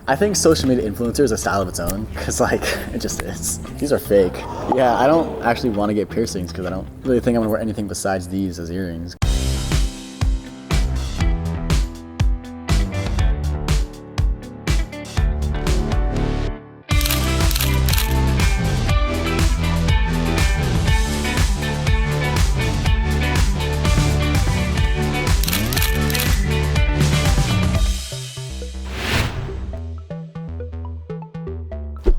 I think social media influencer is a style of its own, because like, it just is. These are fake. Yeah, I don't actually want to get piercings because I don't really think I'm gonna wear anything besides these as earrings.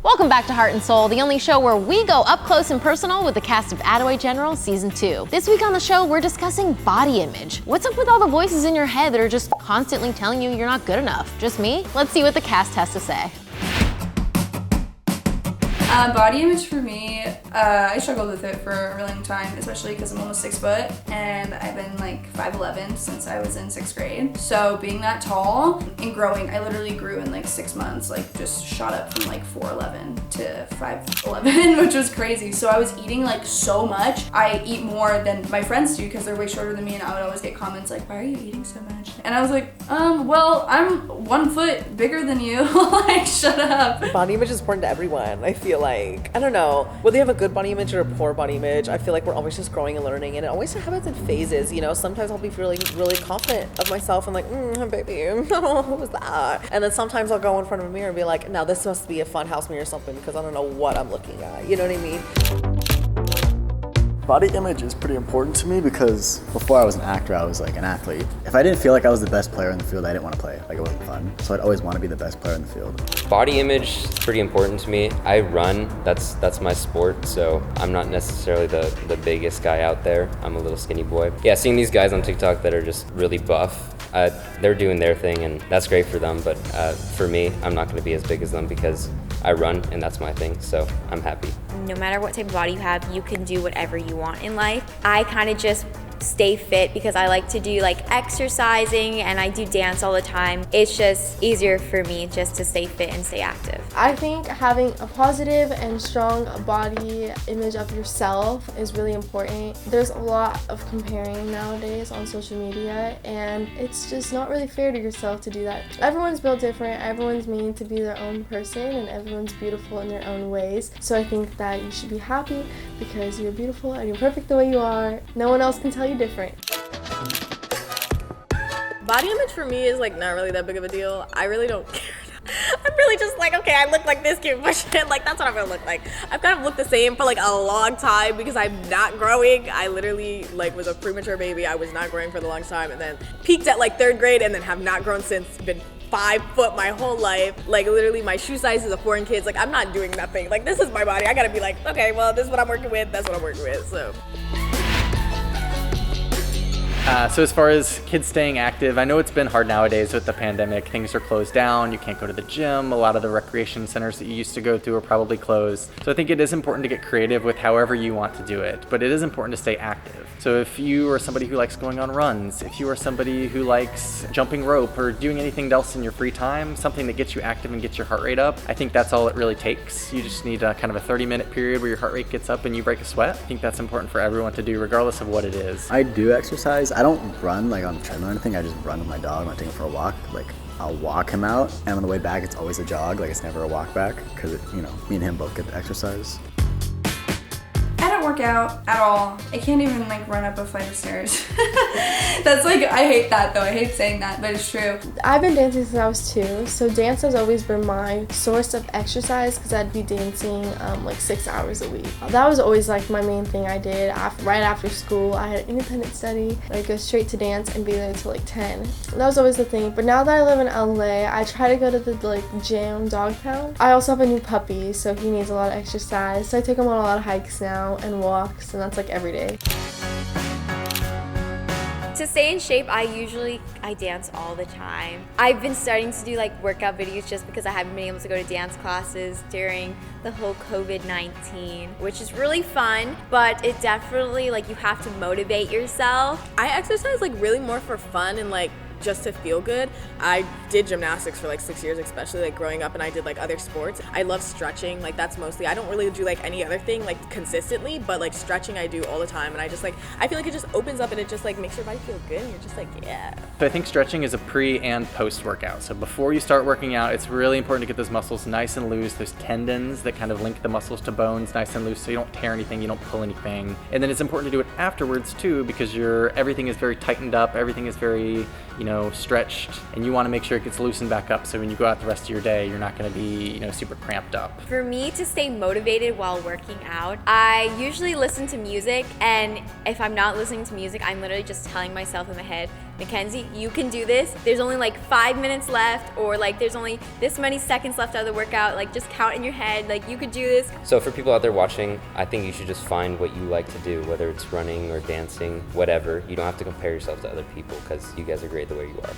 Welcome back to Heart and Soul, the only show where we go up close and personal with the cast of Attaway General Season 2. This week on the show, we're discussing body image. What's up with all the voices in your head that are just constantly telling you you're not good enough? Just me? Let's see what the cast has to say. Body image for me, I struggled with it for a really long time, especially because I'm almost 6 foot and I've been like 5'11" since I was in 6th grade. So being that tall and growing, I literally grew in like 6 months, like just shot up from like 4'11" to 5'11", which was crazy. So I was eating like so much. I eat more than my friends do because they're way shorter than me, and I would always get comments like, why are you eating so much? And I was like, well, I'm 1 foot bigger than you. Like, shut up. Body image is important to everyone. I feel like, I don't know, whether you have a good body image or a poor body image, I feel like we're always just growing and learning, and it always happens in phases, you know? Sometimes I'll be feeling really confident of myself and like, baby, what was that? And then sometimes I'll go in front of a mirror and be like, now this must be a fun house mirror or something because I don't know what I'm looking at, you know what I mean? Body image is pretty important to me because before I was an actor, I was like an athlete. If I didn't feel like I was the best player in the field, I didn't want to play. Like, it wasn't fun. So I'd always want to be the best player in the field. Body image is pretty important to me. I run, that's my sport, so I'm not necessarily the biggest guy out there. I'm a little skinny boy. Yeah, seeing these guys on TikTok that are just really buff, they're doing their thing and that's great for them, but for me, I'm not gonna be as big as them because I run and that's my thing, so I'm happy. No matter what type of body you have, you can do whatever you want in life. I kind of just stay fit because I like to do like exercising and I do dance all the time. It's just easier for me just to stay fit and stay active. I think having a positive and strong body image of yourself is really important. There's a lot of comparing nowadays on social media, and it's just not really fair to yourself to do that. Everyone's built different, everyone's made to be their own person, and everyone's beautiful in their own ways. So I think that you should be happy because you're beautiful and you're perfect the way you are. No one else can tell you different. Body image for me is like not really that big of a deal. I really don't care. I'm really just like, okay, I look like this cute, but shit, like that's what I'm gonna look like. I've kind of looked the same for like a long time because I'm not growing. I literally like was a premature baby. I was not growing for the long time and then peaked at like 3rd grade and then have not grown since. Been 5 foot my whole life. Like literally my shoe size is a 4 in kids. Like I'm not doing nothing. Like this is my body. I gotta be like, okay, well this is what I'm working with. That's what I'm working with, so. So as far as kids staying active, I know it's been hard nowadays with the pandemic. Things are closed down, you can't go to the gym, a lot of the recreation centers that you used to go to are probably closed. So I think it is important to get creative with however you want to do it, but it is important to stay active. So if you are somebody who likes going on runs, if you are somebody who likes jumping rope or doing anything else in your free time, something that gets you active and gets your heart rate up, I think that's all it really takes. You just need a kind of a 30-minute period where your heart rate gets up and you break a sweat. I think that's important for everyone to do regardless of what it is. I do exercise. I don't run like on the treadmill or anything. I just run with my dog when I take him for a walk. Like, I'll walk him out, and on the way back, it's always a jog. Like, it's never a walk back because, you know, me and him both get the exercise. I don't work out at all. I can't even like run up a flight of stairs. That's like, I hate that though. I hate saying that, but it's true. I've been dancing since I was 2, so dance has always been my source of exercise because I'd be dancing like 6 hours a week. That was always like my main thing I did. Right after school, I had an independent study. I'd go straight to dance and be there till like 10. That was always the thing. But now that I live in LA, I try to go to the like gym, dog pound. I also have a new puppy, so he needs a lot of exercise. So I take him on a lot of hikes now and walks, and that's like every day. To stay in shape, I dance all the time. I've been starting to do like workout videos just because I haven't been able to go to dance classes during the whole COVID-19, which is really fun, but it definitely, like, you have to motivate yourself. I exercise like really more for fun and like just to feel good. I did gymnastics for like 6 years, especially like growing up, and I did like other sports. I love stretching, like that's mostly, I don't really do like any other thing like consistently, but like stretching I do all the time, and I just like, I feel like it just opens up and it just like makes your body feel good, and you're just like, yeah. So I think stretching is a pre and post workout. So before you start working out, it's really important to get those muscles nice and loose, those tendons that kind of link the muscles to bones nice and loose, so you don't tear anything, you don't pull anything. And then it's important to do it afterwards too, because everything is very tightened up, everything is very, stretched, and you want to make sure it gets loosened back up, so when you go out the rest of your day, you're not going to be, super cramped up. For me to stay motivated while working out, I usually listen to music, and if I'm not listening to music, I'm literally just telling myself in my head, Mackenzie, you can do this. There's only like 5 minutes left, or like there's only this many seconds left out of the workout. Like just count in your head, like you could do this. So for people out there watching, I think you should just find what you like to do, whether it's running or dancing, whatever. You don't have to compare yourself to other people because you guys are great the way you are.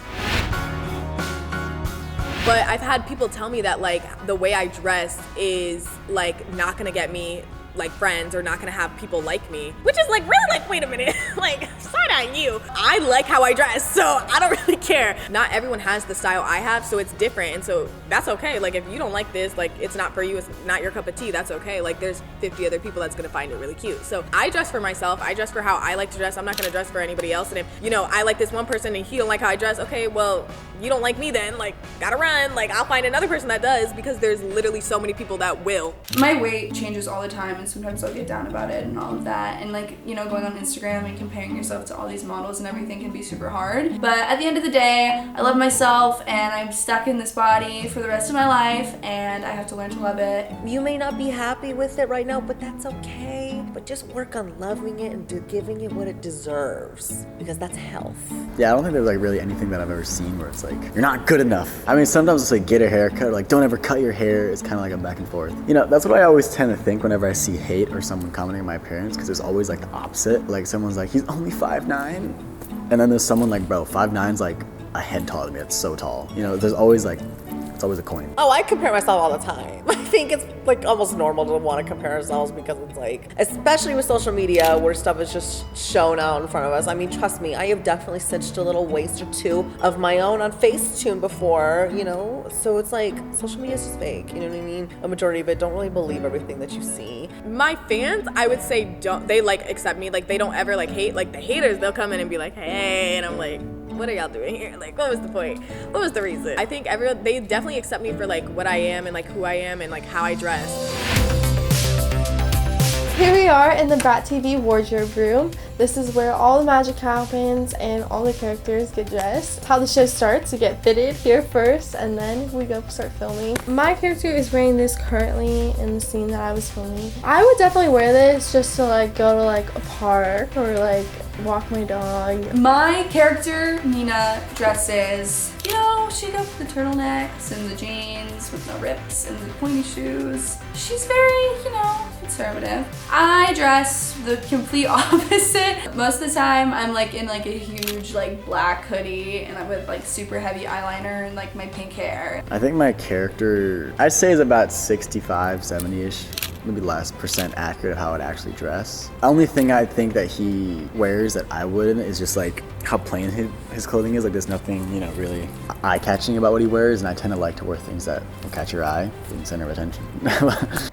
But I've had people tell me that like the way I dress is like not gonna get me like friends, or not gonna have people like me, which is like really like, wait a minute, like side on you. I like how I dress, so I don't really care. Not everyone has the style I have, so it's different, and so that's okay. Like if you don't like this, like it's not for you, it's not your cup of tea, that's okay. Like there's 50 other people that's gonna find it really cute. So I dress for myself, I dress for how I like to dress. I'm not gonna dress for anybody else, and if I like this one person and he don't like how I dress, okay, well, you don't like me then, like gotta run, like I'll find another person that does, because there's literally so many people that will. My weight changes all the time, and sometimes I'll get down about it and all of that, and like going on Instagram and comparing yourself to all these models and everything can be super hard, but at the end of the day, I love myself, and I'm stuck in this body for the rest of my life, and I have to learn to love it. You may not be happy with it right now, but that's okay. But just work on loving it and giving it what it deserves, because that's health. Yeah, I don't think there's like really anything that I've ever seen where it's like, you're not good enough. I mean, sometimes it's like, get a haircut, or like, don't ever cut your hair. It's kind of like a back and forth. That's what I always tend to think whenever I see hate or someone commenting on my appearance, because there's always like the opposite. Like someone's like, he's only 5'9", and then there's someone like, bro, 5'9's like a head taller than me. It's so tall. There's always like, it's always a coin. Oh, I compare myself all the time. I think it's like almost normal to want to compare ourselves, because it's like, especially with social media where stuff is just shown out in front of us. I mean, trust me, I have definitely stitched a little waist or two of my own on Facetune before, so it's like, social media is just fake, you know what I mean? A majority of it, don't really believe everything that you see. My fans, I would say, they like accept me, like they don't ever like hate. Like the haters, they'll come in and be like, hey, and I'm like, what are y'all doing here? Like, what was the point? What was the reason? I think they definitely accept me for like what I am and like who I am and like how I dress. Here we are in the Brat TV wardrobe room. This is where all the magic happens and all the characters get dressed. How the show starts, you get fitted here first, and then we go start filming. My character is wearing this currently in the scene that I was filming. I would definitely wear this just to like go to like a park or like walk my dog. My character, Nina, dresses, she goes with the turtlenecks and the jeans with no rips and the pointy shoes. She's very, conservative. I dress the complete opposite. Most of the time, I'm like in like a huge like black hoodie, and I'm with like super heavy eyeliner and like my pink hair. I think my character, I'd say, is about 65, 70-ish. Maybe less % accurate of how I'd actually dress. The only thing I think that he wears that I wouldn't is just like how plain his clothing is. Like there's nothing, really eye-catching about what he wears, and I tend to like to wear things that will catch your eye, being center of attention.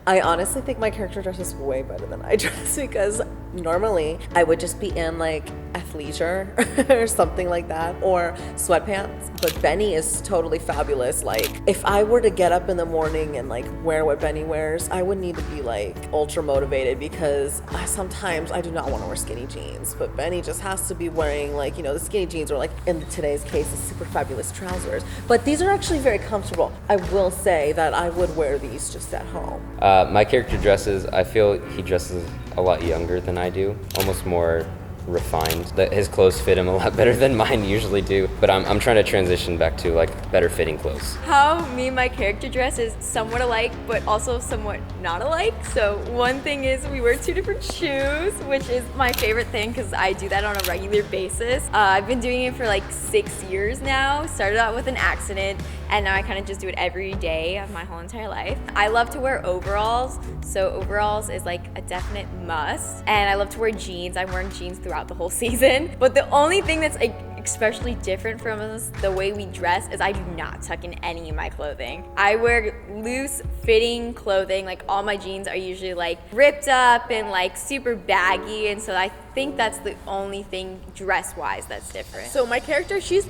I honestly think my character dresses way better than I dress, because normally I would just be in like athleisure or something like that, or sweatpants, but Benny is totally fabulous. Like if I were to get up in the morning and like wear what Benny wears, I would need to be like ultra motivated, because sometimes I do not want to wear skinny jeans, but Benny just has to be wearing like, the skinny jeans, or like in today's case, the super fabulous trousers. But these are actually very comfortable. I will say that I would wear these just at home. My character dresses, I feel he dresses a lot younger than I do, almost more refined. That his clothes fit him a lot better than mine usually do, but I'm trying to transition back to like better fitting clothes. How me and my character dress is somewhat alike, but also somewhat not alike. So one thing is we wear two different shoes, which is my favorite thing because I do that on a regular basis. I've been doing it for like 6 years now. Started out with an accident, and now I kind of just do it every day of my whole entire life. I love to wear overalls, so overalls is like a definite must. And I love to wear jeans. I'm wearing jeans throughout the whole season. But the only thing that's especially different from us, the way we dress, is I do not tuck in any of my clothing. I wear loose fitting clothing, like all my jeans are usually like ripped up and like super baggy, and so I think that's the only thing dress-wise that's different. So my character, she's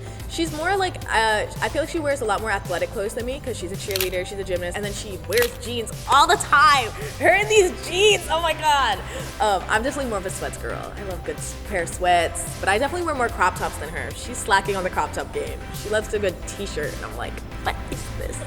more like, I feel like she wears a lot more athletic clothes than me because she's a cheerleader, she's a gymnast, and then she wears jeans all the time. Her and these jeans, oh my God. I'm definitely more of a sweats girl. I love a good pair of sweats, but I definitely wear more crop tops than her. She's slacking on the crop top game. She loves a good t-shirt, and I'm like, what is this?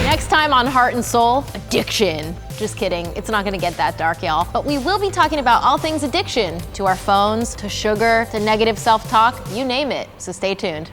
Next time on Heart and Soul, addiction. Just kidding, it's not gonna get that dark, y'all. But we will be talking about all things addiction, to our phones, to sugar, to negative self-talk, you name it. So stay tuned.